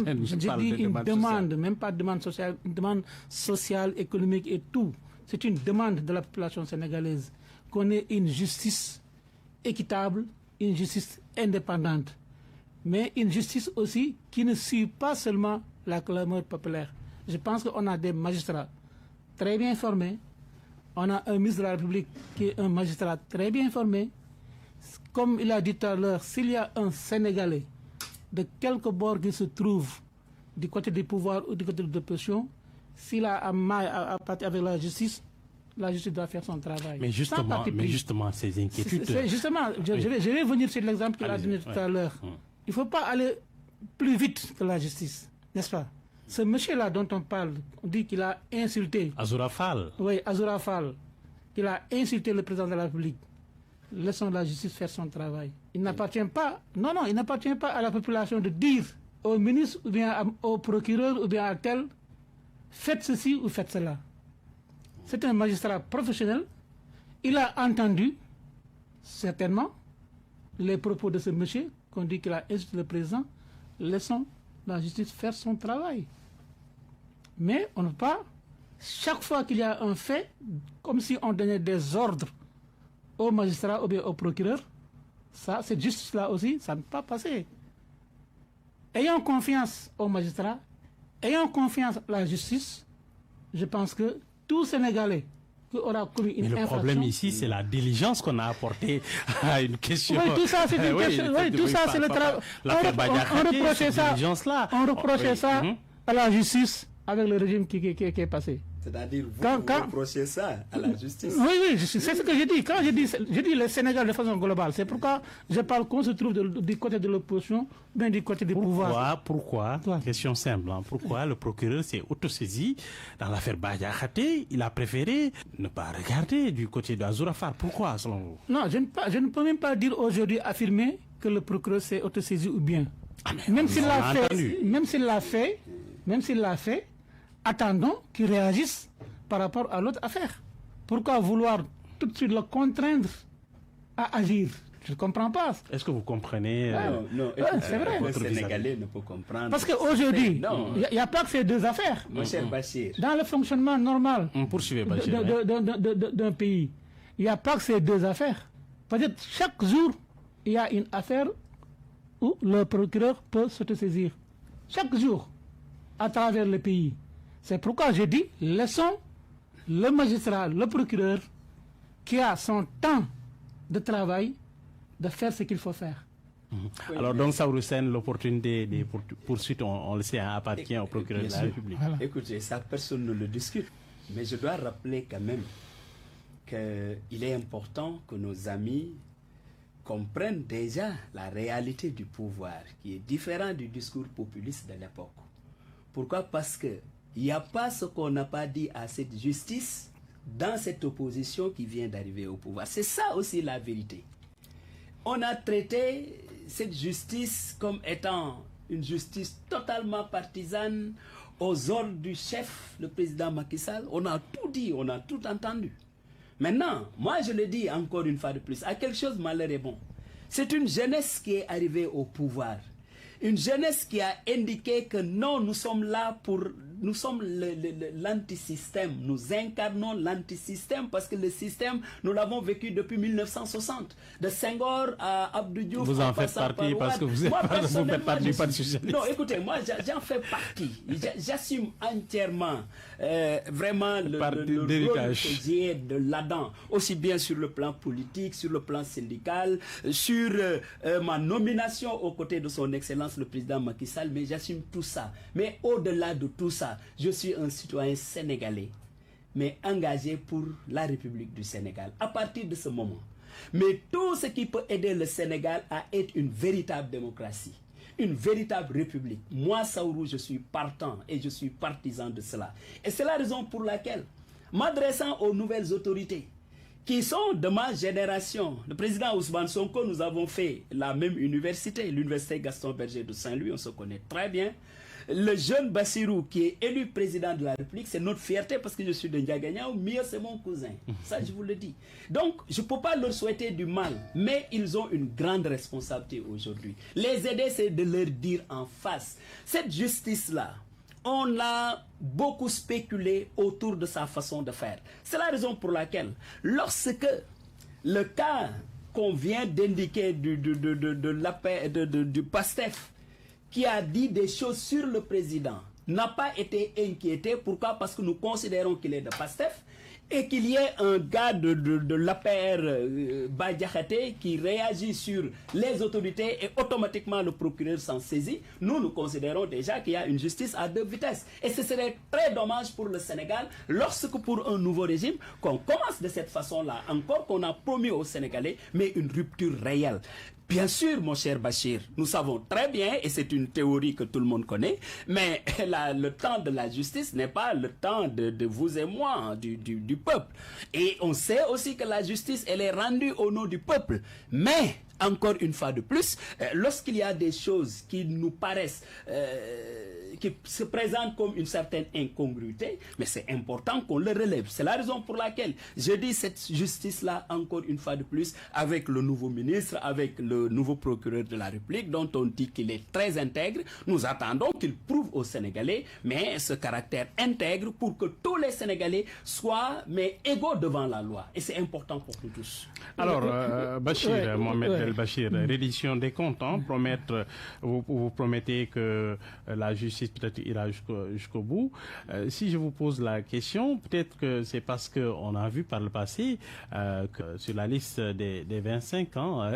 je dis une demande, même pas demande sociale, une demande sociale, économique et tout. C'est une demande de la population sénégalaise qu'on ait une justice équitable, une justice indépendante, mais une justice aussi qui ne suit pas seulement la clameur populaire. Je pense qu'on a des magistrats très bien formés, on a un ministre de la République qui est un magistrat très bien formé. Comme il a dit tout à l'heure, s'il y a un Sénégalais de quelque bord qu'il se trouve, du côté du pouvoir ou du côté de l'opposition, s'il a un maille à partir avec la justice doit faire son travail. Mais justement ces inquiétudes... Justement, je vais venir sur l'exemple qu'il a donné tout à l'heure. Il ne faut pas aller plus vite que la justice, n'est-ce pas? Ce monsieur-là dont on parle, on dit qu'il a insulté... Azoura Fall. Oui, Azoura Fall. Qu'il a insulté le président de la République. Laissons la justice faire son travail. Il n'appartient pas... Non, il n'appartient pas à la population de dire au ministre ou bien au procureur ou bien à tel, faites ceci ou faites cela. C'est un magistrat professionnel. Il a entendu, certainement, les propos de ce monsieur, qu'on dit qu'il a insulté le président. Laissons la justice faire son travail. Mais on ne peut pas, chaque fois qu'il y a un fait, comme si on donnait des ordres au magistrat ou bien au procureur, ça, cette justice-là aussi, ça ne peut pas passer. Ayons confiance aux magistrats, ayons confiance à la justice. Je pense que tout Sénégalais qui aura commis une infraction... Le problème ici, c'est la diligence qu'on a apportée à une question... Oui, tout ça, c'est une question... Oui, tout ça, c'est le travail... On reprochait ça à la justice avec le régime qui est passé. C'est-à-dire, vous reprochez ça à la justice. Oui, c'est ce que je dis. Quand je dis le Sénégal de façon globale, c'est pourquoi je parle qu'on se trouve du côté de l'opposition, bien du côté du pouvoir. Pourquoi Question simple. Pourquoi le procureur s'est autosaisi dans l'affaire Bah Diakhaté? Il a préféré ne pas regarder du côté de Azoura Fall. Pourquoi, selon vous? Non, je ne peux même pas dire aujourd'hui, affirmer que le procureur s'est autosaisi ou bien. Même s'il l'a fait, attendons qu'il réagisse par rapport à l'autre affaire. Pourquoi vouloir tout de suite le contraindre à agir? Je ne comprends pas. Est-ce que vous comprenez Non, c'est vrai. Le Sénégalais ne peut comprendre. Parce qu'aujourd'hui, il n'y a pas que ces deux affaires. Mon cher Bachir. Dans le fonctionnement normal d'un pays, il n'y a pas que ces deux affaires. Peut-être chaque jour, il y a une affaire où le procureur peut s'autosaisir. Chaque jour, à travers le pays. C'est pourquoi je dis, laissons le magistrat, le procureur, qui a son temps de travail, de faire ce qu'il faut faire. Alors, donc, Saourou Sène, l'opportunité des poursuites, on le sait, appartient au procureur de la République. Voilà. Écoutez, ça, personne ne le discute. Mais je dois rappeler quand même qu'il est important que nos amis comprennent déjà la réalité du pouvoir, qui est différent du discours populiste de l'époque. Pourquoi? Parce que il n'y a pas ce qu'on n'a pas dit à cette justice dans cette opposition qui vient d'arriver au pouvoir. C'est ça aussi la vérité. On a traité cette justice comme étant une justice totalement partisane aux ordres du chef, le président Macky Sall. On a tout dit, on a tout entendu. Maintenant, moi je le dis encore une fois de plus, à quelque chose malheur est bon. C'est une jeunesse qui est arrivée au pouvoir. Une jeunesse qui a indiqué que non, nous sommes là pour... Nous sommes l'antisystème. Nous incarnons l'antisystème parce que le système, nous l'avons vécu depuis 1960. De Senghor à Abdou Diouf. Vous en faites partie parce que vous faites partie du Parti socialiste. Non, écoutez, moi j'en fais partie. J'assume entièrement vraiment le rôle que j'ai de là-dedans. Aussi bien sur le plan politique, sur le plan syndical, sur ma nomination aux côtés de son Excellence le président Macky Sall, mais j'assume tout ça. Mais au-delà de tout ça, je suis un citoyen sénégalais, mais engagé pour la République du Sénégal. À partir de ce moment, mais tout ce qui peut aider le Sénégal à être une véritable démocratie, une véritable république. Moi, Saourou, je suis partant et je suis partisan de cela. Et c'est la raison pour laquelle, m'adressant aux nouvelles autorités, qui sont de ma génération. Le président Ousmane Sonko, nous avons fait la même université, l'université Gaston Berger de Saint-Louis, on se connaît très bien. Le jeune Bassirou qui est élu président de la République, c'est notre fierté parce que je suis de Ndiaganya, ou mieux c'est mon cousin. Ça, je vous le dis. Donc, je ne peux pas leur souhaiter du mal, mais ils ont une grande responsabilité aujourd'hui. Les aider, c'est de leur dire en face. Cette justice-là, on a beaucoup spéculé autour de sa façon de faire. C'est la raison pour laquelle, lorsque le cas qu'on vient d'indiquer du PASTEF, qui a dit des choses sur le président, n'a pas été inquiété. Pourquoi? Parce que nous considérons qu'il est de PASTEF et qu'il y ait un gars de l'APR Badiakate qui réagit sur les autorités et automatiquement le procureur s'en saisit. Nous considérons déjà qu'il y a une justice à 2 vitesses. Et ce serait très dommage pour le Sénégal lorsque pour un nouveau régime, qu'on commence de cette façon-là, encore qu'on a promis aux Sénégalais, mais une rupture réelle. Bien sûr, mon cher Bachir, nous savons très bien, et c'est une théorie que tout le monde connaît, mais le temps de la justice n'est pas le temps de vous et moi, du peuple. Et on sait aussi que la justice, elle est rendue au nom du peuple. Mais, encore une fois de plus, lorsqu'il y a des choses qui nous paraissent, qui se présentent comme une certaine incongruité, mais c'est important qu'on le relève. C'est la raison pour laquelle je dis cette justice-là, encore une fois de plus, avec le nouveau ministre, avec le nouveau procureur de la République, dont on dit qu'il est très intègre. Nous attendons qu'il prouve aux Sénégalais, mais ce caractère intègre pour que tous les Sénégalais soient égaux devant la loi. Et c'est important pour nous tous. Alors, Bachir, Mohamed El Bachir, reddition des comptes, vous promettez que la justice peut-être ira jusqu'au bout. Si je vous pose la question, peut-être que c'est parce qu'on a vu par le passé que sur la liste des 25 ans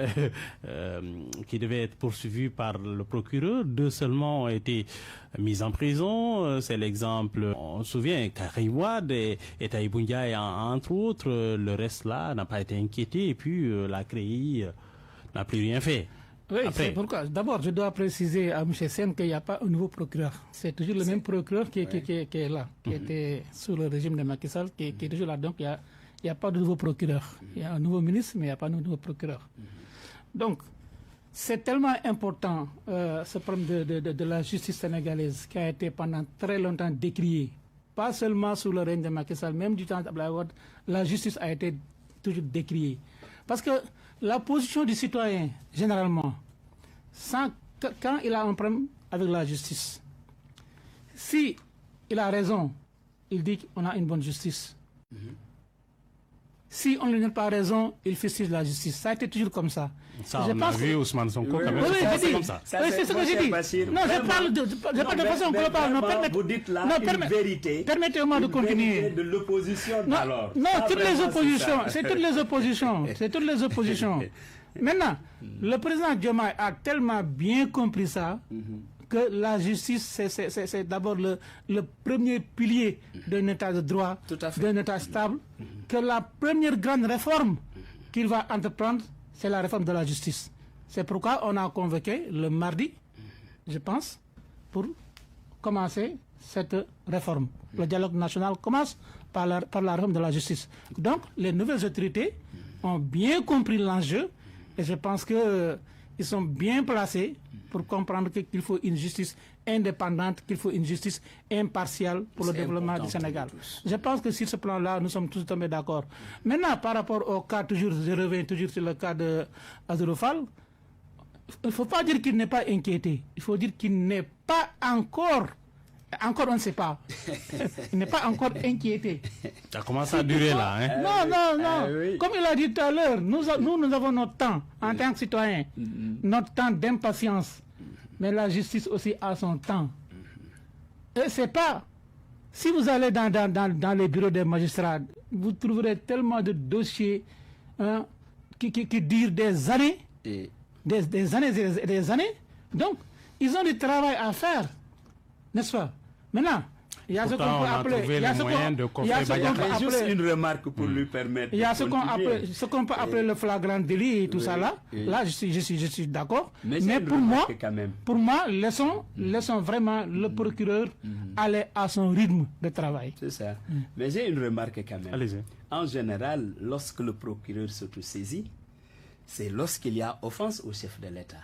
qui devaient être poursuivis par le procureur, 2 seulement ont été mis en prison. C'est l'exemple, on se souvient, Karim Wade et Taïb Ndiaye, entre autres. Le reste là n'a pas été inquiété et puis la CREI n'a plus rien fait. Oui, c'est pourquoi. D'abord, je dois préciser à M. Sen qu'il n'y a pas un nouveau procureur. C'est toujours le même procureur qui est là, qui était sous le régime de Macky Sall, qui est toujours là. Donc, il n'y a pas de nouveau procureur. Il y a un nouveau ministre, mais il n'y a pas de nouveau procureur. Donc, c'est tellement important, ce problème de la justice sénégalaise, qui a été pendant très longtemps décrié. Pas seulement sous le règne de Macky Sall, même du temps d'Abdoulaye Wade, la justice a été toujours décriée. Parce que la position du citoyen, généralement, quand il a un problème avec la justice, si il a raison, il dit qu'on a une bonne justice. Si on ne lui donne pas raison, il fustige la justice. Ça a été toujours comme ça. Ça, on a vu Ousmane Sonko quand même. Oui, c'est comme ça. Oui, c'est ce que j'ai dit. Non, je parle de façon globale. Vous dites là une vérité. Permettez-moi de continuer. De l'opposition, alors. Non, toutes les oppositions. C'est toutes les oppositions. C'est toutes les oppositions. Maintenant, le président Diomaye a tellement bien compris ça que la justice, c'est d'abord le premier pilier d'un état de droit, d'un état stable, que la première grande réforme qu'il va entreprendre, c'est la réforme de la justice. C'est pourquoi on a convoqué le mardi, je pense, pour commencer cette réforme. Le dialogue national commence par la réforme de la justice. Donc, les nouvelles autorités ont bien compris l'enjeu et je pense qu'ils sont bien placés pour comprendre qu'il faut une justice indépendante, qu'il faut une justice impartiale pour le développement du Sénégal. Je pense que sur ce plan-là, nous sommes tous tombés d'accord. Maintenant, par rapport au cas, je reviens toujours sur le cas d'Azurou Fall, il ne faut pas dire qu'il n'est pas inquiété. Il faut dire qu'il n'est pas encore on ne sait pas. Il n'est pas encore inquiété. Ça commence à durer là. Hein? Non. Oui. Comme il a dit tout à l'heure, nous avons notre temps en tant que citoyens, notre temps d'impatience. Mais la justice aussi a son temps. Et c'est pas... Si vous allez dans les bureaux des magistrats, vous trouverez tellement de dossiers qui durent des années, des années et des années. Donc, ils ont du travail à faire. N'est-ce pas? Maintenant, il y a ce qu'on peut appeler... Juste une remarque pour lui permettre... Il y a ce qu'on peut appeler le flagrant délit et tout ça là. Là, je suis d'accord. Mais pour moi, laissons vraiment le procureur aller à son rythme de travail. C'est ça. Mais j'ai une remarque quand même. Allez-y. En général, lorsque le procureur s'autosaisit, c'est lorsqu'il y a offense au chef de l'État.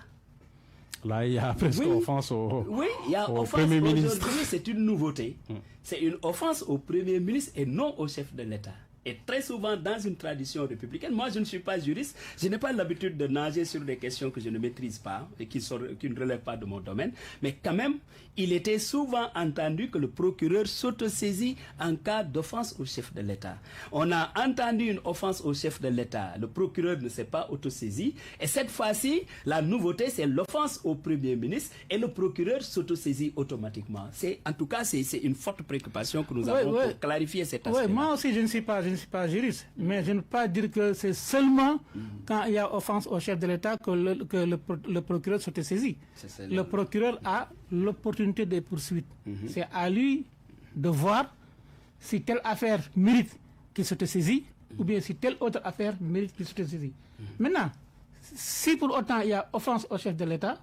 Là, il y a presque offense au, oui, il y a au offense Premier ministre. Aujourd'hui, c'est une nouveauté. C'est une offense au Premier ministre et non au chef de l'État. Et très souvent, dans une tradition républicaine, moi je ne suis pas juriste, je n'ai pas l'habitude de nager sur des questions que je ne maîtrise pas et qui ne relèvent pas de mon domaine, mais quand même, il était souvent entendu que le procureur s'autosaisit en cas d'offense au chef de l'État. On a entendu une offense au chef de l'État, le procureur ne s'est pas autosaisi, et cette fois-ci, la nouveauté, c'est l'offense au Premier ministre, et le procureur s'autosaisit automatiquement. En tout cas, c'est une forte préoccupation que nous avons pour clarifier cet aspect. Oui, moi aussi, je ne suis pas juriste, mais je ne peux pas dire que c'est seulement quand il y a offense au chef de l'État que le procureur s'autosaisit. Le procureur a l'opportunité des poursuites. C'est à lui de voir si telle affaire mérite qu'il s'autosaisit ou bien si telle autre affaire mérite qu'il s'autosaisit. Maintenant, si pour autant il y a offense au chef de l'État,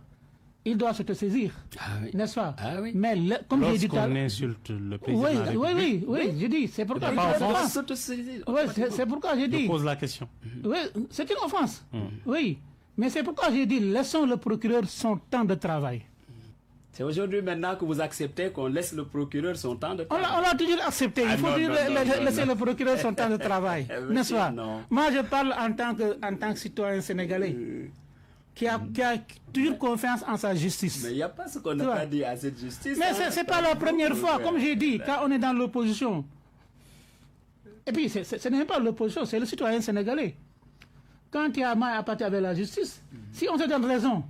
il doit s'autosaisir, n'est-ce pas? Mais comme j'ai dit tout à l'heure, insulte le président de la République. oui, j'ai dit, c'est pourquoi c'est pourquoi j'ai dit. Je pose la question. Oui, c'est une offense. Oui, mais c'est pourquoi j'ai dit, laissons le procureur son temps de travail. C'est aujourd'hui maintenant que vous acceptez qu'on laisse le procureur son temps de travail. On l'a toujours accepté. Il faut laisser le procureur son temps de travail, n'est-ce pas? Moi, je parle en tant que citoyen sénégalais. Qui a toujours confiance en sa justice. Mais il n'y a pas ce qu'on n'a pas dit à cette justice. Mais ce n'est pas la première fois, comme j'ai dit, quand on est dans l'opposition. Et puis, ce n'est pas l'opposition, c'est le citoyen sénégalais. Quand il y a mal à partir avec la justice, si on te donne raison,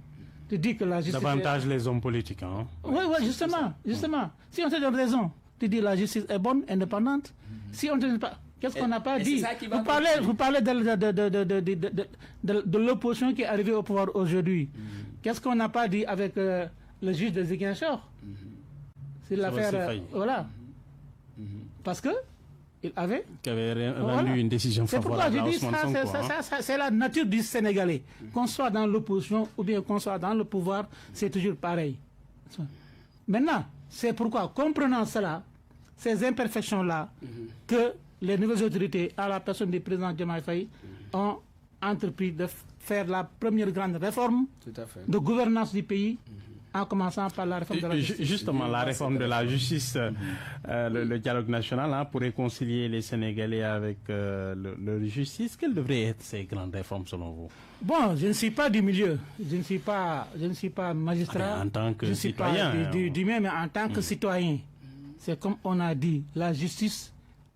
tu dis que la justice... Davantage les hommes politiques, hein? Oui, justement. Si on te donne raison, tu dis que la justice est bonne, indépendante. Si on ne te donne pas... Qu'est-ce qu'on n'a pas dit? Vous parlez de l'opposition qui est arrivée au pouvoir aujourd'hui. Qu'est-ce qu'on n'a pas dit avec le juge de Ziguinchor? C'est l'affaire... Voilà. Parce que il avait... Qui avait rendu une décision favorable à Ousmane Sonko. C'est pour ça que c'est la nature du Sénégalais. Qu'on soit dans l'opposition ou bien qu'on soit dans le pouvoir, c'est toujours pareil. Maintenant, c'est pourquoi, comprenant cela, ces imperfections-là, que les nouvelles autorités, à la personne du président Diomaye Faye, ont entrepris de faire la première grande réforme de gouvernance du pays, en commençant par la réforme de la justice. Justement, la réforme de la justice, le dialogue national, pour réconcilier les Sénégalais avec leur justice, quelles devraient être ces grandes réformes selon vous? Bon, je ne suis pas du milieu, je ne suis pas magistrat. En tant que citoyen. Mais en tant que citoyen, c'est comme on a dit, la justice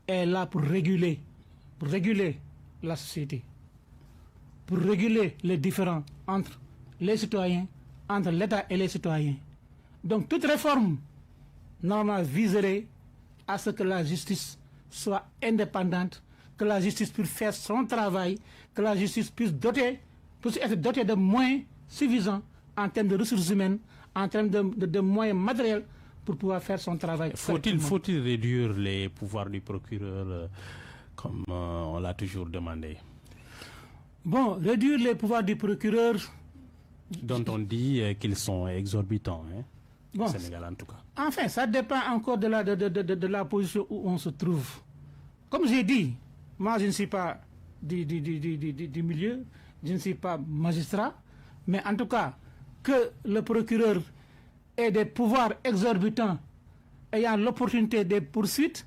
est là pour réguler la société, pour réguler les différends entre les citoyens, entre l'État et les citoyens. Donc toute réforme normalement viserait à ce que la justice soit indépendante, que la justice puisse faire son travail, que la justice puisse être dotée de moyens suffisants en termes de ressources humaines, en termes de moyens matériels pour pouvoir faire son travail. Faut-il réduire les pouvoirs du procureur comme on l'a toujours demandé? Bon, réduire les pouvoirs du procureur... Dont on dit qu'ils sont exorbitants, au Sénégal en tout cas. Enfin, ça dépend encore de la position où on se trouve. Comme j'ai dit, moi je ne suis pas du milieu, je ne suis pas magistrat, mais en tout cas, que le procureur ait des pouvoirs exorbitants ayant l'opportunité des poursuites,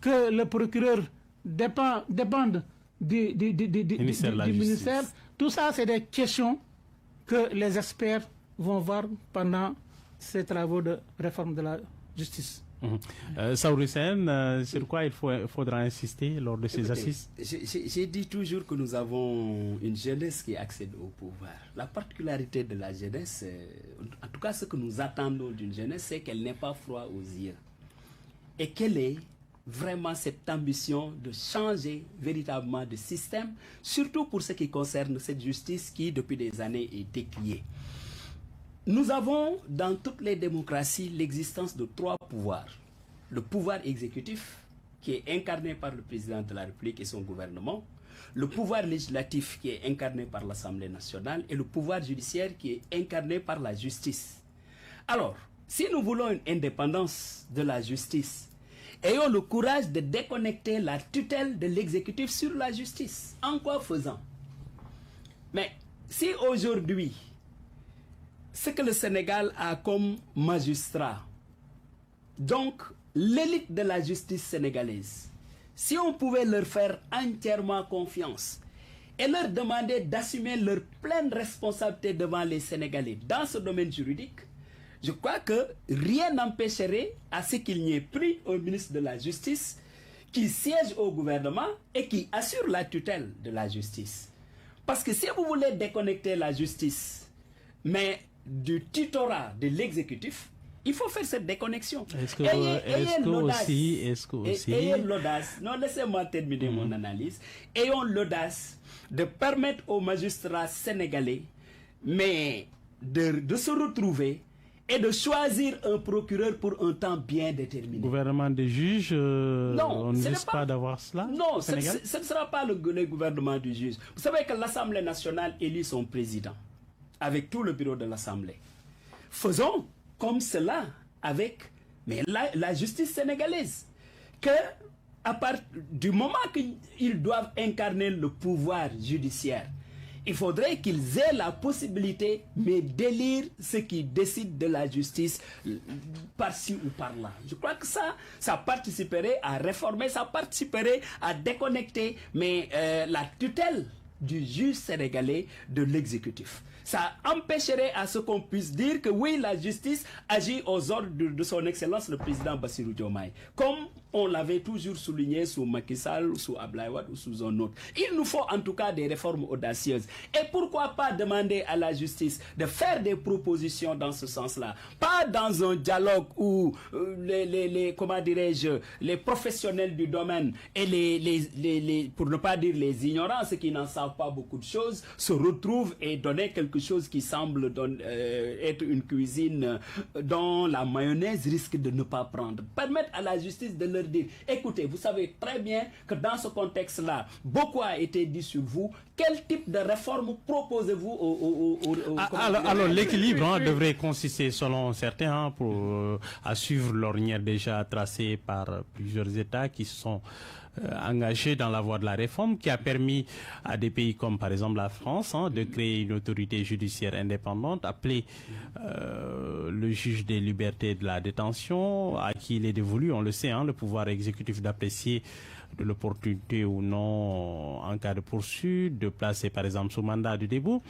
que le procureur dépende du ministère, tout ça c'est des questions que les experts vont voir pendant ces travaux de réforme de la justice. Saourou Sène, sur quoi il faudra insister lors de ces assises? J'ai dit toujours que nous avons une jeunesse qui accède au pouvoir. La particularité de la jeunesse, en tout cas ce que nous attendons d'une jeunesse, c'est qu'elle n'ait pas froid aux yeux. Et qu'elle ait vraiment cette ambition de changer véritablement de système, surtout pour ce qui concerne cette justice qui, depuis des années, est décriée. Nous avons, dans toutes les démocraties, l'existence de 3 pouvoirs. Le pouvoir exécutif, qui est incarné par le président de la République et son gouvernement, le pouvoir législatif, qui est incarné par l'Assemblée nationale, et le pouvoir judiciaire, qui est incarné par la justice. Alors, si nous voulons une indépendance de la justice, ayons le courage de déconnecter la tutelle de l'exécutif sur la justice. En quoi faisant? Mais si aujourd'hui, ce que le Sénégal a comme magistrat, donc l'élite de la justice sénégalaise, si on pouvait leur faire entièrement confiance et leur demander d'assumer leur pleine responsabilité devant les Sénégalais dans ce domaine juridique, je crois que rien n'empêcherait à ce qu'il n'y ait plus un ministre de la Justice qui siège au gouvernement et qui assure la tutelle de la justice. Parce que si vous voulez déconnecter la justice, mais du tutorat de l'exécutif, il faut faire cette déconnexion. Ayez l'audace, non, laissez-moi terminer mon analyse. Ayons l'audace de permettre aux magistrats sénégalais, mais de se retrouver et de choisir un procureur pour un temps bien déterminé. Gouvernement des juges, non, on ne risque pas d'avoir cela? Non, ce ne sera pas le gouvernement du juge. Vous savez que l'Assemblée nationale élit son président, avec tout le bureau de l'Assemblée. Faisons comme cela avec la justice sénégalaise. Que, à partir du moment qu'ils doivent incarner le pouvoir judiciaire, il faudrait qu'ils aient la possibilité, mais d'élire ceux qui décident de la justice par-ci ou par-là. Je crois que ça participerait à réformer, ça participerait à déconnecter la tutelle du juge sénégalais de l'exécutif. Ça empêcherait à ce qu'on puisse dire que oui, la justice agit aux ordres de son Excellence le président Bassirou Diomaye, comme on l'avait toujours souligné sous Macky Sall, sous Abdoulaye Wade ou sous un autre. Il nous faut en tout cas des réformes audacieuses. Et pourquoi pas demander à la justice de faire des propositions dans ce sens-là, pas dans un dialogue où les professionnels du domaine et pour ne pas dire les ignorants, ceux qui n'en savent pas beaucoup de choses, se retrouvent et donner quelque chose qui semble être une cuisine dont la mayonnaise risque de ne pas prendre. Permettre à la justice de leur dire, écoutez, vous savez très bien que dans ce contexte-là, beaucoup a été dit sur vous. Quel type de réforme proposez-vous Alors l'équilibre devrait consister, selon certains, à suivre l'ornière déjà tracée par plusieurs États qui se sont engagés dans la voie de la réforme, qui a permis à des pays comme par exemple la France de créer une autorité judiciaire indépendante appelée le juge des libertés de la détention, à qui il est dévolu, on le sait, le pouvoir exécutif d'apprécier de l'opportunité ou non en cas de poursuite, de placer par exemple sous mandat de dépôt.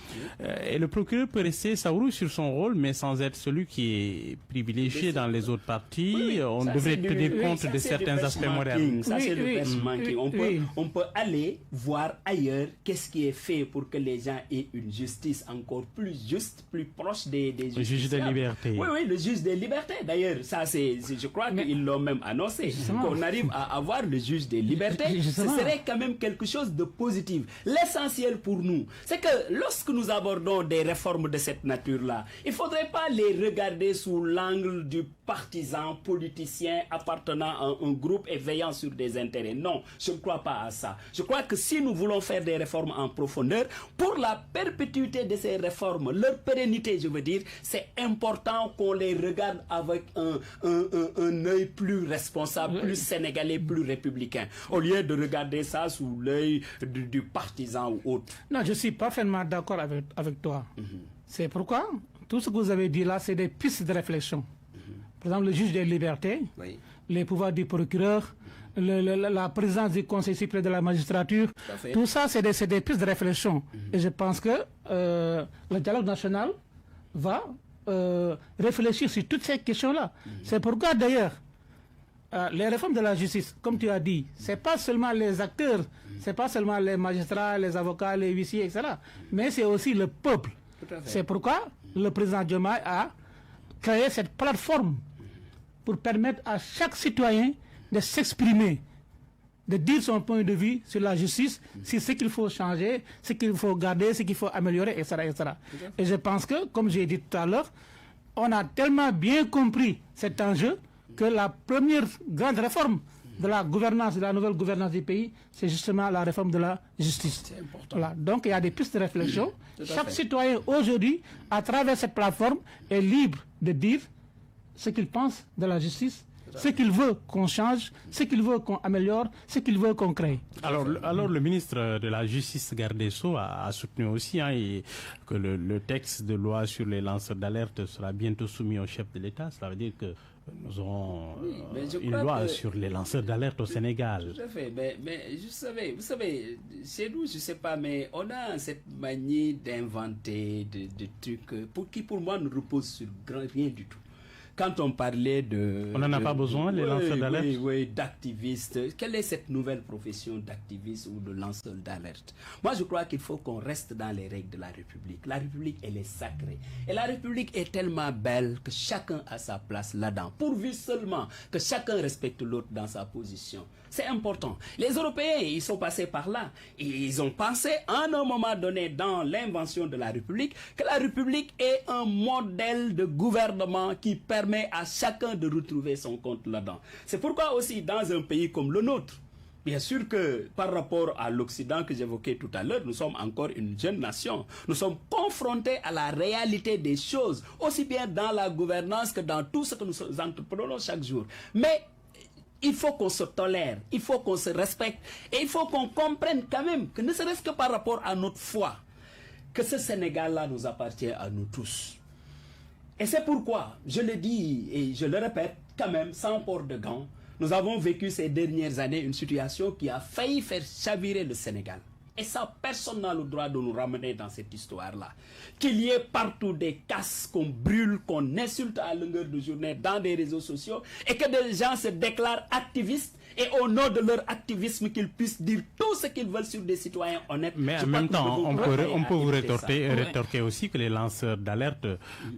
Et le procureur peut rester Saourou sur son rôle, mais sans être celui qui est privilégié dans les autres parties. Oui, on devrait tenir compte de certains aspects modernes. Ça, c'est le pêche manqué. On peut aller voir ailleurs qu'est-ce qui est fait pour que les gens aient une justice encore plus juste, plus proche des le juge des libertés. Oui, le juge des libertés. D'ailleurs, ça, je crois qu'ils l'ont même annoncé. Qu'on arrive à avoir le juge des libertés, ce serait quand même quelque chose de positif. L'essentiel pour nous, c'est que lorsque nous abordons des réformes de cette nature-là, il ne faudrait pas les regarder sous l'angle du partisan politicien appartenant à un groupe et veillant sur des intérêts. Non, je ne crois pas à ça. Je crois que si nous voulons faire des réformes en profondeur, pour la perpétuité de ces réformes, leur pérennité, je veux dire, c'est important qu'on les regarde avec un œil plus responsable, plus sénégalais, plus républicain, au lieu de regarder ça sous l'œil du partisan ou autre. Non, je suis parfaitement d'accord avec toi. C'est pourquoi tout ce que vous avez dit là, c'est des pistes de réflexion. Par exemple, le juge des libertés, les pouvoirs du procureur, la présidence du Conseil supérieur de la magistrature, tout ça, c'est des pistes de réflexion. Et je pense que le dialogue national va réfléchir sur toutes ces questions-là. C'est pourquoi, d'ailleurs, les réformes de la justice, comme tu as dit, ce n'est pas seulement les acteurs, ce n'est pas seulement les magistrats, les avocats, les huissiers, etc. Mais c'est aussi le peuple. C'est pourquoi le président Diomaye a créé cette plateforme pour permettre à chaque citoyen de s'exprimer, de dire son point de vue sur la justice, sur ce qu'il faut changer, ce qu'il faut garder, ce qu'il faut améliorer, etc., etc. Et je pense que, comme j'ai dit tout à l'heure, on a tellement bien compris cet enjeu que la première grande réforme de la gouvernance, de la nouvelle gouvernance du pays, c'est justement la réforme de la justice. C'est important. Voilà. Donc il y a des pistes de réflexion. Chaque citoyen aujourd'hui, à travers cette plateforme, est libre de dire ce qu'il pense de la justice, ce qu'il veut qu'on change, ce qu'il veut qu'on améliore, ce qu'il veut qu'on crée. Alors le ministre de la Justice, garde des Sceaux, a soutenu aussi que le texte de loi sur les lanceurs d'alerte sera bientôt soumis au chef de l'État. Cela veut dire que nous aurons une loi sur les lanceurs d'alerte au Sénégal. Tout à fait, mais vous savez, chez nous, je ne sais pas, mais on a cette manie d'inventer des trucs qui pour moi ne reposent sur rien du tout. Quand on parlait de... On n'en a pas besoin, les lanceurs d'alerte? Oui, d'activistes. Quelle est cette nouvelle profession d'activiste ou de lanceur d'alerte? Moi, je crois qu'il faut qu'on reste dans les règles de la République. La République, elle est sacrée. Et la République est tellement belle que chacun a sa place là-dedans. Pourvu seulement que chacun respecte l'autre dans sa position. C'est important. Les Européens, ils sont passés par là. Et ils ont pensé, à un moment donné, dans l'invention de la République, que la République est un modèle de gouvernement qui permet à chacun de retrouver son compte là-dedans. C'est pourquoi aussi, dans un pays comme le nôtre, bien sûr que par rapport à l'Occident que j'évoquais tout à l'heure, nous sommes encore une jeune nation. Nous sommes confrontés à la réalité des choses, aussi bien dans la gouvernance que dans tout ce que nous entreprenons chaque jour. Mais il faut qu'on se tolère, il faut qu'on se respecte et il faut qu'on comprenne quand même que ne serait-ce que par rapport à notre foi, que ce Sénégal-là nous appartient à nous tous. Et c'est pourquoi, je le dis et je le répète quand même, sans port de gants, nous avons vécu ces dernières années une situation qui a failli faire chavirer le Sénégal. Et ça, personne n'a le droit de nous ramener dans cette histoire-là. Qu'il y ait partout des casses qu'on brûle, qu'on insulte à longueur de journée dans des réseaux sociaux et que des gens se déclarent activistes et au nom de leur activisme qu'ils puissent dire tout ce qu'ils veulent sur des citoyens honnêtes. Mais en même temps, on peut vous rétorquer aussi que les lanceurs d'alerte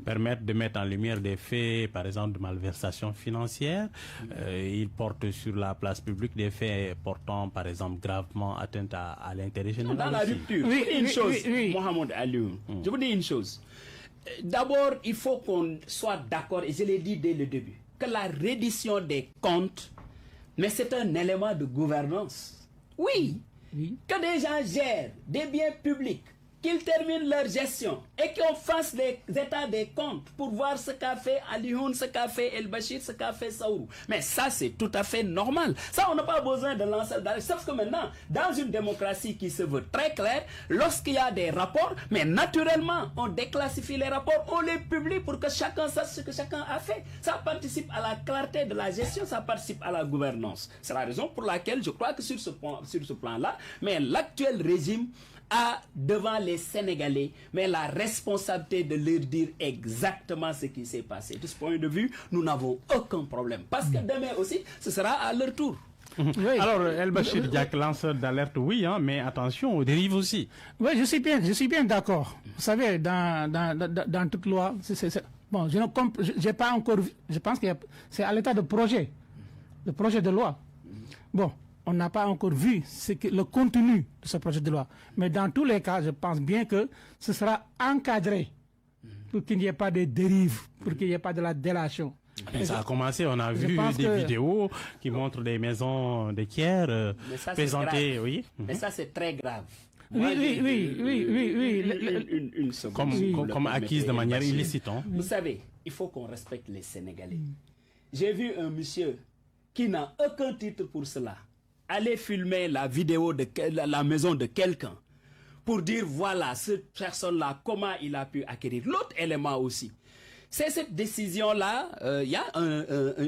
permettent de mettre en lumière des faits, par exemple, de malversation financière. Ils portent sur la place publique des faits portant, par exemple, gravement atteinte à l'intérêt général. Dans la rupture, Mohamed Aliou, je vous dis une chose. D'abord, il faut qu'on soit d'accord, et je l'ai dit dès le début, que la reddition des comptes, mais c'est un élément de gouvernance. Oui, que des gens gèrent des biens publics, qu'ils terminent leur gestion et qu'on fasse des états des comptes pour voir ce qu'a fait Alioune, ce qu'a fait El Bachir, ce qu'a fait Saourou. Mais ça, c'est tout à fait normal. Ça, on n'a pas besoin de lancer d'alerte. Sauf que maintenant, dans une démocratie qui se veut très claire, lorsqu'il y a des rapports, mais naturellement, on déclassifie les rapports, on les publie pour que chacun sache ce que chacun a fait. Ça participe à la clarté de la gestion, ça participe à la gouvernance. C'est la raison pour laquelle je crois que sur ce plan-là, mais l'actuel régime a devant les Sénégalais, mais la responsabilité de leur dire exactement ce qui s'est passé. De ce point de vue, nous n'avons aucun problème. Parce que demain aussi, ce sera à leur tour. Oui. Alors, El Bachir Diack, lanceur d'alerte, oui, mais attention aux dérives aussi. Oui, je suis bien d'accord. Vous savez, dans toute loi, bon, j'ai pas encore vu, je pense que c'est à l'état de projet de loi. Bon, on n'a pas encore vu le contenu de ce projet de loi. Mais dans tous les cas, je pense bien que ce sera encadré pour qu'il n'y ait pas de dérives, pour qu'il n'y ait pas de la délation. Mais ça a commencé, on a vu des vidéos qui montrent des maisons de tiers présentées. Oui. Mais ça, c'est très grave. Oui. Une seconde. Comme acquise de manière illicite. Vous savez, il faut qu'on respecte les Sénégalais. J'ai vu un monsieur qui n'a aucun titre pour cela aller filmer la vidéo de la maison de quelqu'un pour dire voilà, cette personne-là, comment il a pu acquérir. L'autre élément aussi, c'est cette décision-là, il y a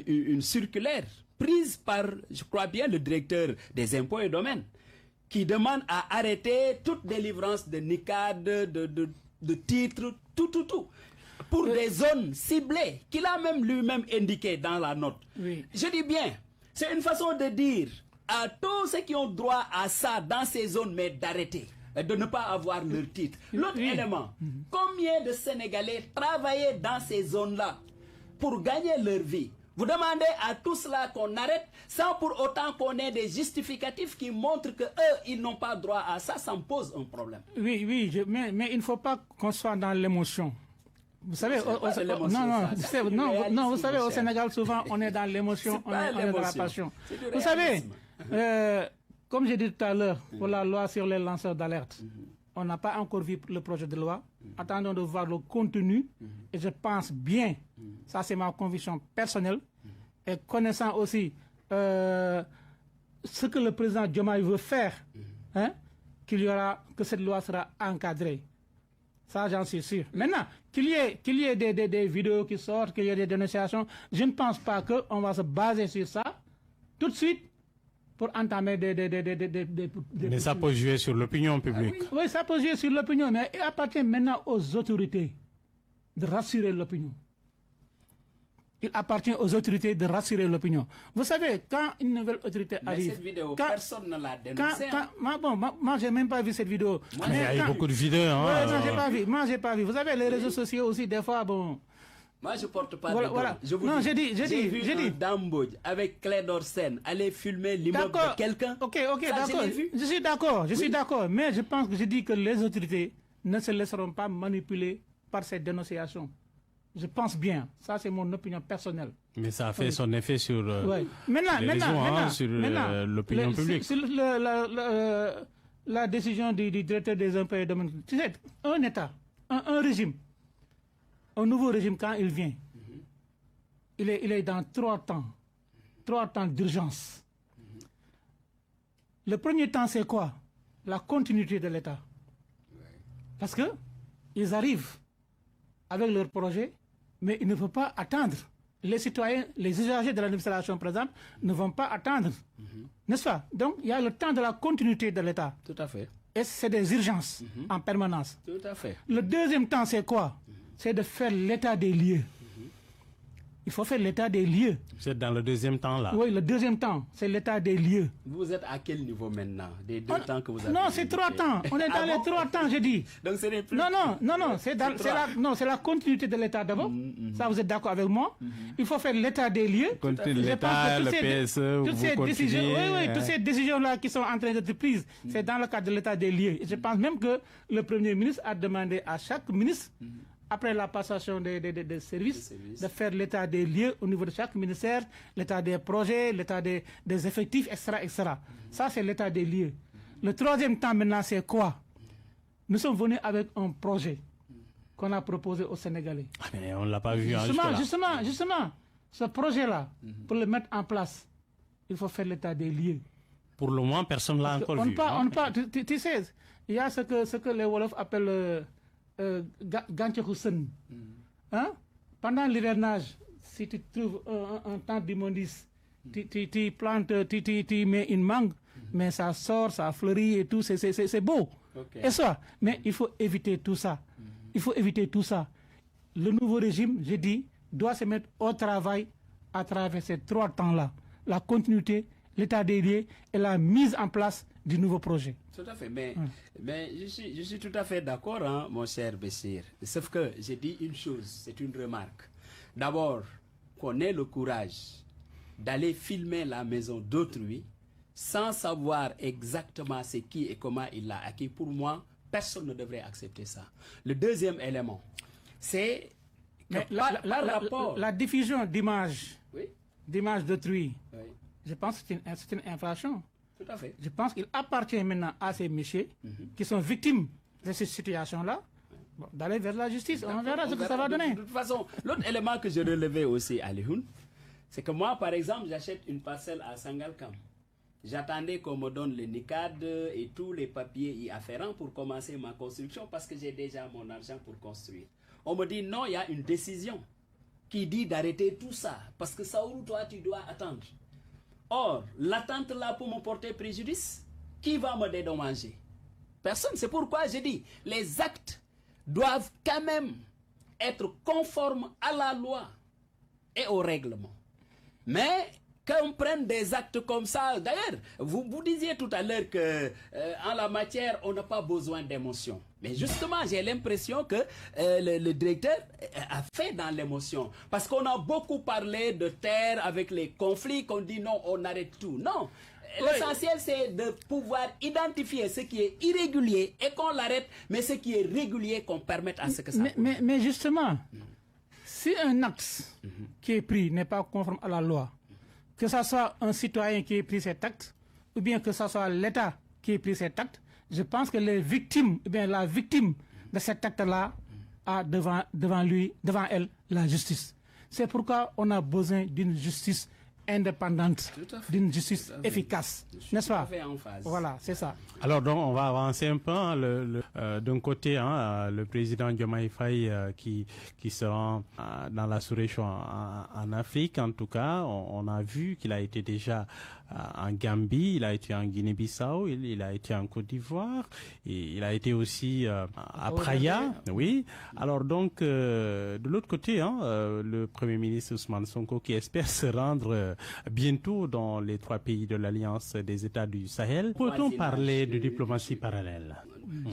une circulaire prise par, je crois bien, le directeur des impôts et domaines, qui demande à arrêter toute délivrance de NICAD, de titres, tout, pour des zones ciblées, qu'il a même lui-même indiqué dans la note. Oui. Je dis bien, c'est une façon de dire à tous ceux qui ont droit à ça dans ces zones, mais d'arrêter, de ne pas avoir leur titre. L'autre élément, combien de Sénégalais travaillaient dans ces zones-là pour gagner leur vie? Vous demandez à tout cela qu'on arrête sans pour autant qu'on ait des justificatifs qui montrent qu'eux, ils n'ont pas droit à ça, ça me pose un problème. Oui, mais il ne faut pas qu'on soit dans l'émotion. Vous savez, vous savez, au Sénégal, souvent, on est dans l'émotion, on est dans la passion. Vous savez, comme j'ai dit tout à l'heure, pour la loi sur les lanceurs d'alerte, on n'a pas encore vu le projet de loi. Attendons de voir le contenu et je pense bien Ça, c'est ma conviction personnelle. Et connaissant aussi ce que le président Diomaye veut faire, hein, que cette loi sera encadrée. Ça, j'en suis sûr. Maintenant, qu'il y ait des vidéos qui sortent, qu'il y ait des dénonciations, je ne pense pas qu'on va se baser sur ça tout de suite pour entamer des mais ça peut jouer sur l'opinion publique. Ah, oui, ça peut jouer sur l'opinion, mais il appartient maintenant aux autorités de rassurer l'opinion. Il appartient aux autorités de rassurer l'opinion. Vous savez, quand une nouvelle autorité arrive... Mais cette vidéo, personne ne l'a dénoncée. Moi, je n'ai même pas vu cette vidéo. Il y a eu beaucoup de vidéos. Hein, non, j'ai pas vu. Moi, j'ai pas vu. Vous savez, les réseaux sociaux aussi, des fois, bon... Moi, je ne porte pas voilà. Je vous dis, j'ai vu Dambodj avec Clédor Sène aller filmer l'immeuble de quelqu'un. Ok, d'accord. Je suis d'accord. Mais je pense que je dis que les autorités ne se laisseront pas manipuler par cette dénonciation. Je pense bien. Ça, c'est mon opinion personnelle. Mais ça a fait son effet sur sur l'opinion publique. Sur la décision du directeur des impôts et domaines. Tu sais, un État, un régime, un nouveau régime, quand il vient, il est dans trois temps d'urgence. Le premier temps, c'est quoi? La continuité de l'État. Parce que ils arrivent avec leur projet, mais ils ne vont pas attendre. Les citoyens, les usagers de l'administration, par exemple, ne vont pas attendre. N'est-ce pas? Donc, il y a le temps de la continuité de l'État. Tout à fait. Et c'est des urgences en permanence. Tout à fait. Le deuxième temps, c'est quoi? C'est de faire l'état des lieux. Il faut faire l'état des lieux. C'est dans le deuxième temps, là? Oui, le deuxième temps, c'est l'état des lieux. Vous êtes à quel niveau maintenant? Des deux temps que vous avez? Non, c'est 3 temps. On est dans les 3 temps, je dis. Donc, ce n'est plus... Non, c'est la continuité de l'état d'abord. Ça, vous êtes d'accord avec moi? Il faut faire l'état des lieux. Continuer l'état, le PSE, toutes ces décisions-là qui sont en train d'être prises, c'est dans le cadre de l'état des lieux. Et je pense même que le Premier ministre a demandé à chaque ministre, après la passation des services, de faire l'état des lieux au niveau de chaque ministère, l'état des projets, l'état des effectifs, etc. Ça, c'est l'état des lieux. Le troisième temps, maintenant, c'est quoi? Nous sommes venus avec un projet qu'on a proposé aux Sénégalais. Ah, mais on ne l'a pas vu. Justement, ce projet-là, pour le mettre en place, il faut faire l'état des lieux. Pour le moment, personne ne l'a encore vu. Tu sais, il y a ce que les Wolofs appellent... hein? Pendant l'hivernage, si tu trouves un temps d'immondice, tu plantes, tu mets une mangue, mais ça sort, ça fleurit et tout, c'est beau. Et ça, mais il faut éviter tout ça. Le nouveau régime, je dis, doit se mettre au travail à travers ces 3 temps-là. La continuité, l'état des lieux et la mise en place du nouveau projet. Tout à fait, mais je suis tout à fait d'accord, hein, mon cher Bessir. Sauf que j'ai dit une chose, c'est une remarque. D'abord, qu'on ait le courage d'aller filmer la maison d'autrui sans savoir exactement c'est qui et comment il l'a acquis. Pour moi, personne ne devrait accepter ça. Le deuxième élément, c'est la diffusion d'images, d'images d'autrui. Je pense que c'est une infraction. Tout à fait. Je pense qu'il appartient maintenant à ces messieurs qui sont victimes de cette situation-là d'aller vers la justice. On verra ce que ça va donner. De toute façon, l'autre élément que je relevais aussi à Lihoun, c'est que moi, par exemple, j'achète une parcelle à Sangalkam. J'attendais qu'on me donne le NICAD et tous les papiers y afférents pour commencer ma construction parce que j'ai déjà mon argent pour construire. On me dit non, il y a une décision qui dit d'arrêter tout ça parce que Saourou, toi, tu dois attendre. Or, l'attente là pour me porter préjudice, qui va me dédommager? Personne. C'est pourquoi je dis, les actes doivent quand même être conformes à la loi et au règlement. Mais qu'on prenne des actes comme ça, d'ailleurs, vous disiez tout à l'heure que en la matière, on n'a pas besoin d'émotion. Mais justement, j'ai l'impression que le directeur a fait dans l'émotion. Parce qu'on a beaucoup parlé de terre avec les conflits, qu'on dit non, on arrête tout. Non. L'essentiel, c'est de pouvoir identifier ce qui est irrégulier et qu'on l'arrête, mais ce qui est régulier, qu'on permette à ce que ça... Mais justement, si un acte qui est pris n'est pas conforme à la loi, que ce soit un citoyen qui ait pris cet acte, ou bien que ce soit l'État qui ait pris cet acte, je pense que les victimes, ou bien la victime de cet acte-là a devant elle la justice. C'est pourquoi on a besoin d'une justice indépendante, d'une justice efficace, n'est-ce pas? Voilà, c'est ça. Alors donc on va avancer un peu. D'un côté, le président Diomaye Faye qui se rend dans la sous-région en Afrique, en tout cas, on a vu qu'il a été déjà en Gambie, il a été en Guinée-Bissau, il a été en Côte d'Ivoire, et il a été aussi à Praia, oui. Alors donc de l'autre côté, le Premier ministre Ousmane Sonko qui espère se rendre bientôt dans les 3 pays de l'Alliance des États du Sahel. Peut-on parler de diplomatie parallèle?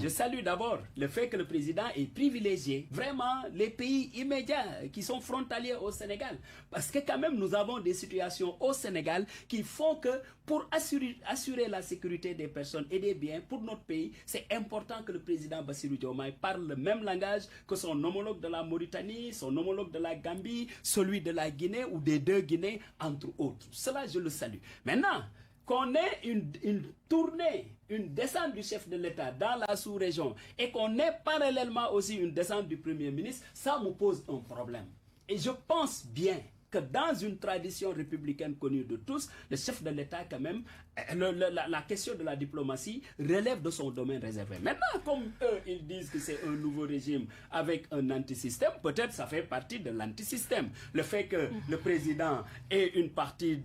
Je salue d'abord le fait que le président ait privilégié vraiment les pays immédiats qui sont frontaliers au Sénégal. Parce que quand même, nous avons des situations au Sénégal qui font que pour assurer la sécurité des personnes et des biens pour notre pays, c'est important que le président Bassirou Diomaye parle le même langage que son homologue de la Mauritanie, son homologue de la Gambie, celui de la Guinée ou des 2 Guinées, entre autres. Cela, je le salue. Maintenant, qu'on ait une tournée, une descente du chef de l'État dans la sous-région et qu'on ait parallèlement aussi une descente du Premier ministre, ça me pose un problème. Et je pense bien que dans une tradition républicaine connue de tous, le chef de l'État quand même, la question de la diplomatie relève de son domaine réservé. Maintenant, comme eux, ils disent que c'est un nouveau régime avec un antisystème, peut-être ça fait partie de l'antisystème. Le fait que le président ait une partie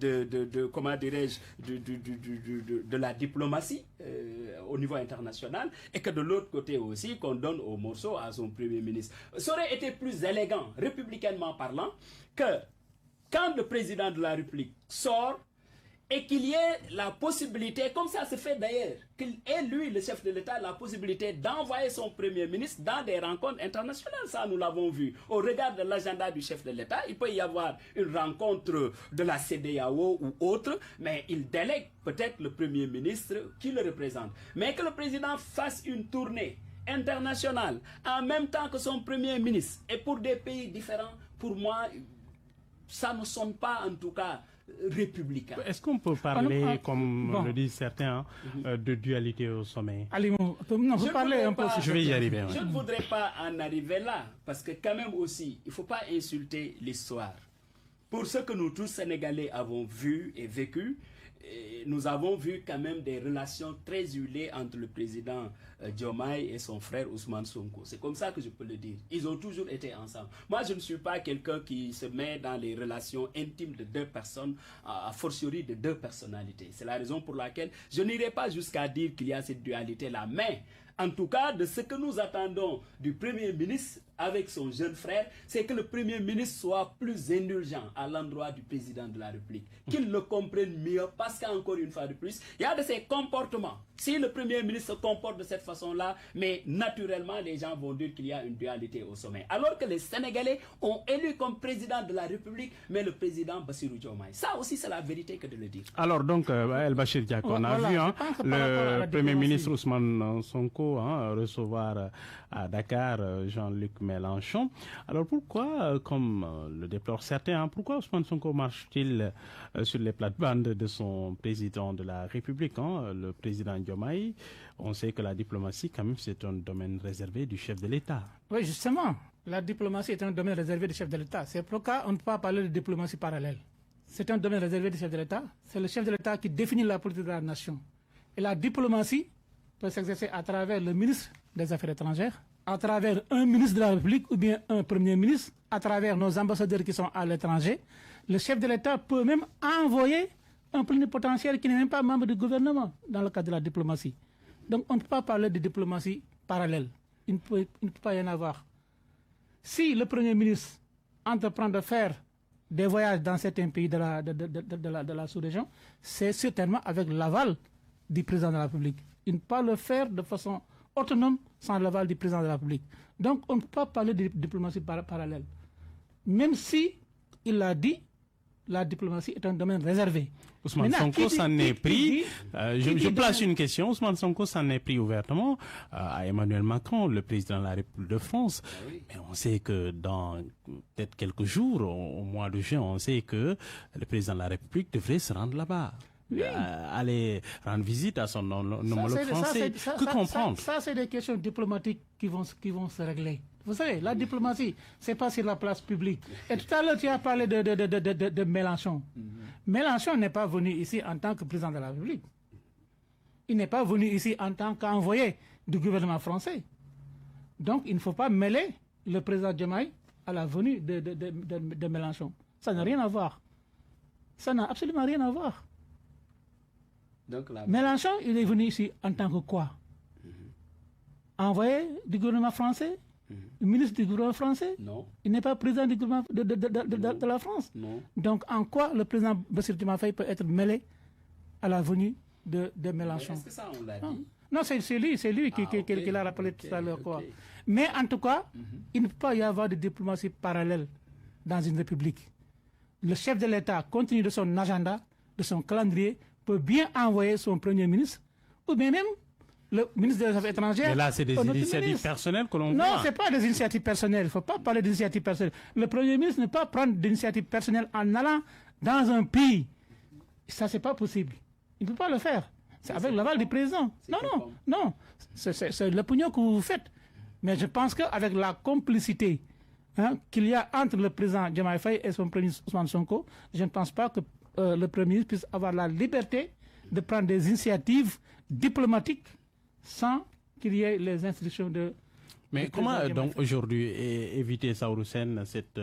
comment dirais-je, de la diplomatie au niveau international et que de l'autre côté aussi, qu'on donne au morceau à son Premier ministre. Ça aurait été plus élégant, républicainement parlant, que quand le président de la République sort et qu'il y ait la possibilité, comme ça se fait d'ailleurs, qu'il ait lui, le chef de l'État, la possibilité d'envoyer son Premier ministre dans des rencontres internationales. Ça, nous l'avons vu. Au regard de l'agenda du chef de l'État, il peut y avoir une rencontre de la CEDEAO ou autre, mais il délègue peut-être le Premier ministre qui le représente. Mais que le président fasse une tournée internationale en même temps que son Premier ministre et pour des pays différents, pour moi, ça ne sonne pas en tout cas républicain. Est-ce qu'on peut parler, comme le disent certains, de dualité au sommet? Je vais y arriver. Je ne voudrais pas en arriver là, parce que quand même aussi, il ne faut pas insulter l'histoire. Pour ce que nous tous Sénégalais avons vu et vécu, nous avons vu quand même des relations très huilées entre le président Diomaye et son frère Ousmane Sonko. C'est comme ça que je peux le dire. Ils ont toujours été ensemble. Moi, je ne suis pas quelqu'un qui se met dans les relations intimes de 2 personnes, a fortiori de 2 personnalités. C'est la raison pour laquelle je n'irai pas jusqu'à dire qu'il y a cette dualité-là. Mais, en tout cas, de ce que nous attendons du Premier ministre avec son jeune frère, c'est que le Premier ministre soit plus indulgent à l'endroit du président de la République, qu'il le comprenne mieux, parce qu'encore une fois de plus, il y a de ces comportements. Si le Premier ministre se comporte de cette façon-là, mais naturellement, les gens vont dire qu'il y a une dualité au sommet. Alors que les Sénégalais ont élu comme président de la République, mais le président Bassirou Diomaye. Ça aussi, c'est la vérité que de le dire. Alors donc, El-Bachir Diak, on a vu le Premier ministre Ousmane Sonko recevoir à Dakar Jean-Luc Mélenchon. Alors pourquoi, comme le déplorent certains, pourquoi Ousmane Sonko marche-t-il sur les plates-bandes de son président de la République, le président Diomaye? On sait que la diplomatie, quand même, c'est un domaine réservé du chef de l'État. Oui, justement, la diplomatie est un domaine réservé du chef de l'État. C'est pourquoi on ne peut pas parler de diplomatie parallèle. C'est un domaine réservé du chef de l'État. C'est le chef de l'État qui définit la politique de la nation. Et la diplomatie peut s'exercer à travers le ministre des Affaires étrangères, à travers un ministre de la République ou bien un Premier ministre, à travers nos ambassadeurs qui sont à l'étranger. Le chef de l'État peut même envoyer un plénipotentiaire qui n'est même pas membre du gouvernement dans le cadre de la diplomatie. Donc on ne peut pas parler de diplomatie parallèle. Il ne peut pas y en avoir. Si le Premier ministre entreprend de faire des voyages dans certains pays de la sous-région, c'est certainement avec l'aval du président de la République. Il ne peut pas le faire de façon autonome sans l'aval du président de la République. Donc on ne peut pas parler de diplomatie parallèle. Même si, il l'a dit, la diplomatie est un domaine réservé. Ousmane Sonko s'en est pris. Je place une question. Ousmane Sonko s'en est pris ouvertement à Emmanuel Macron, le président de la République de France. Mais on sait que dans peut-être quelques jours, au mois de juin, on sait que le président de la République devrait se rendre là-bas. Oui. Aller rendre visite à son homologue français. Que comprendre? Ça, c'est des questions diplomatiques qui vont se régler Vous savez, la diplomatie, c'est pas sur la place publique. Et tout à l'heure, tu as parlé de Mélenchon. Mélenchon n'est pas venu ici en tant que président de la République. Il n'est pas venu ici en tant qu'envoyé du gouvernement français. Donc, il ne faut pas mêler le président Diomaye à la venue de Mélenchon. Ça n'a rien à voir. Ça n'a absolument rien à voir. Donc, Mélenchon, il est venu ici en tant que quoi? Envoyé du gouvernement français? Ministre du gouvernement français? Non. Il n'est pas président du gouvernement de la France? Non. Donc, en quoi le président Bassirou Diomaye Faye peut être mêlé à la venue de Mélenchon? Est-ce que ça, on l'a dit? Non, c'est lui qui l'a rappelé tout à l'heure. Okay. Mais en tout cas, il ne peut pas y avoir de diplomatie parallèle dans une république. Le chef de l'État, compte tenu de son agenda, de son calendrier, peut bien envoyer son premier ministre, ou bien même le ministre des Affaires étrangères. Mais là, c'est des initiatives personnelles que l'on voit. Non, ce n'est pas des initiatives personnelles. Il ne faut pas parler d'initiatives personnelles. Le premier ministre ne peut pas prendre d'initiatives personnelles en allant dans un pays. Ça, ce n'est pas possible. Il ne peut pas le faire. C'est avec l'aval du président. Non. C'est l'opinion que vous faites. Mais je pense qu'avec la complicité qu'il y a entre le président Diomaye Faye et son premier ministre Ousmane Sonko, je ne pense pas que le premier ministre puisse avoir la liberté de prendre des initiatives diplomatiques sans qu'il y ait les instructions de... Mais comment donc aujourd'hui éviter, Saourou Sène, cette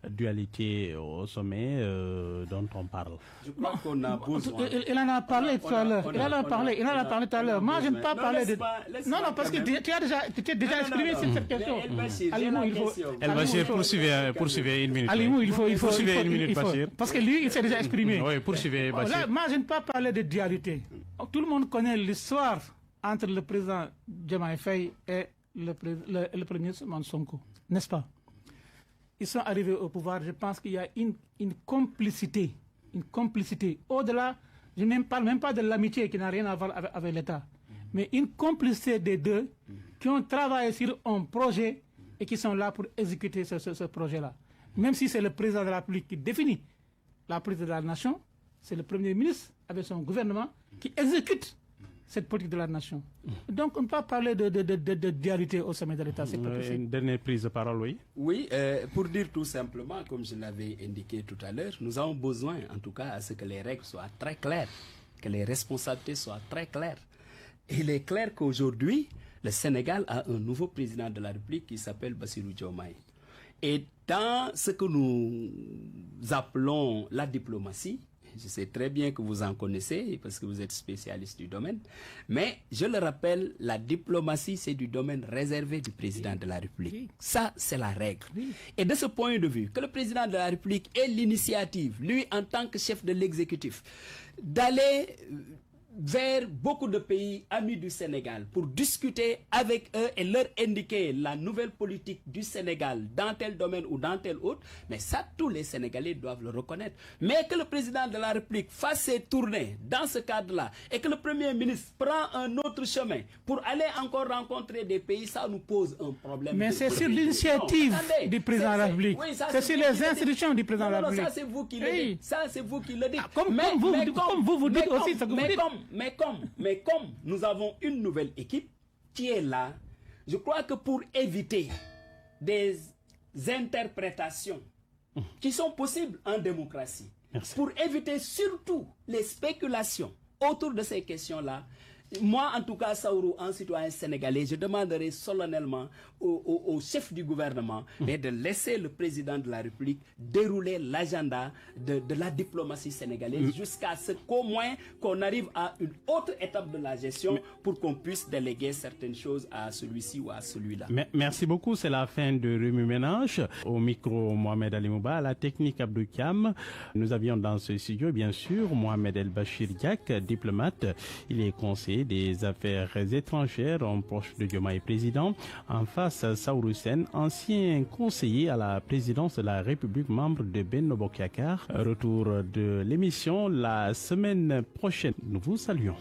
dualité au sommet dont on parle? Je crois qu'on a besoin... Il en a parlé tout à l'heure. Il en a parlé tout à l'heure. Moi, je ne peux pas parler de... Non, parce que tu t'es déjà exprimé sur cette question. El-Bachir, poursuivez une minute. Alimou, il faut... Poursuivez une minute, Bachir. Parce que lui, il s'est déjà exprimé. Oui, poursuivez, Bachir. Moi, je ne peux pas parler de dualité. Tout le monde connaît l'histoire entre le président Diomaye Faye et le premier ministre Ousmane Sonko, n'est-ce pas? Ils sont arrivés au pouvoir, je pense qu'il y a une complicité. Au-delà, je ne parle même pas de l'amitié qui n'a rien à voir avec l'État, mais une complicité des deux qui ont travaillé sur un projet et qui sont là pour exécuter ce projet-là. Même si c'est le président de la République qui définit la politique de la nation, c'est le premier ministre avec son gouvernement qui exécute cette politique de la nation. Donc, on ne peut pas parler de dualité au sommet de l'État. C'est pas possible. Une dernière prise de parole, oui. Oui, pour dire tout simplement, comme je l'avais indiqué tout à l'heure, nous avons besoin, en tout cas, à ce que les règles soient très claires, que les responsabilités soient très claires. Et il est clair qu'aujourd'hui, le Sénégal a un nouveau président de la République qui s'appelle Bassirou Diomaye. Et dans ce que nous appelons la diplomatie, je sais très bien que vous en connaissez parce que vous êtes spécialiste du domaine. Mais je le rappelle, la diplomatie, c'est du domaine réservé du président de la République. Ça, c'est la règle. Et de ce point de vue, que le président de la République ait l'initiative, lui en tant que chef de l'exécutif, d'aller vers beaucoup de pays amis du Sénégal pour discuter avec eux et leur indiquer la nouvelle politique du Sénégal dans tel domaine ou dans tel autre, mais ça, tous les Sénégalais doivent le reconnaître. Mais que le président de la République fasse ses tournées dans ce cadre-là et que le Premier ministre prend un autre chemin pour aller encore rencontrer des pays, ça nous pose un problème. Mais c'est sur l'initiative du président de la République. Oui, c'est sur les institutions du président de la République. Ça, c'est vous qui le dites. Ça, c'est vous qui le dites. Comme vous dites aussi ce que vous dites. Mais comme nous avons une nouvelle équipe qui est là, je crois que pour éviter des interprétations qui sont possibles en démocratie, pour éviter surtout les spéculations autour de ces questions-là, moi, en tout cas, Saourou, en citoyen sénégalais, je demanderai solennellement au chef du gouvernement de laisser le président de la République dérouler l'agenda de la diplomatie sénégalaise jusqu'à ce qu'au moins qu'on arrive à une autre étape de la gestion pour qu'on puisse déléguer certaines choses à celui-ci ou à celui-là. Merci beaucoup. C'est la fin de Remue Ménage. Au micro, Mohamed Ali Mouba, à la technique Abdou Kiam. Nous avions dans ce studio, bien sûr, Mohamed El-Bachir Diak, diplomate. Il est conseiller des affaires étrangères, en proche de Diomaye président. En face, Saourou Sène, ancien conseiller à la présidence de la République, membre de Benno Bokk Yakaar. Retour de l'émission la semaine prochaine. Nous vous saluons.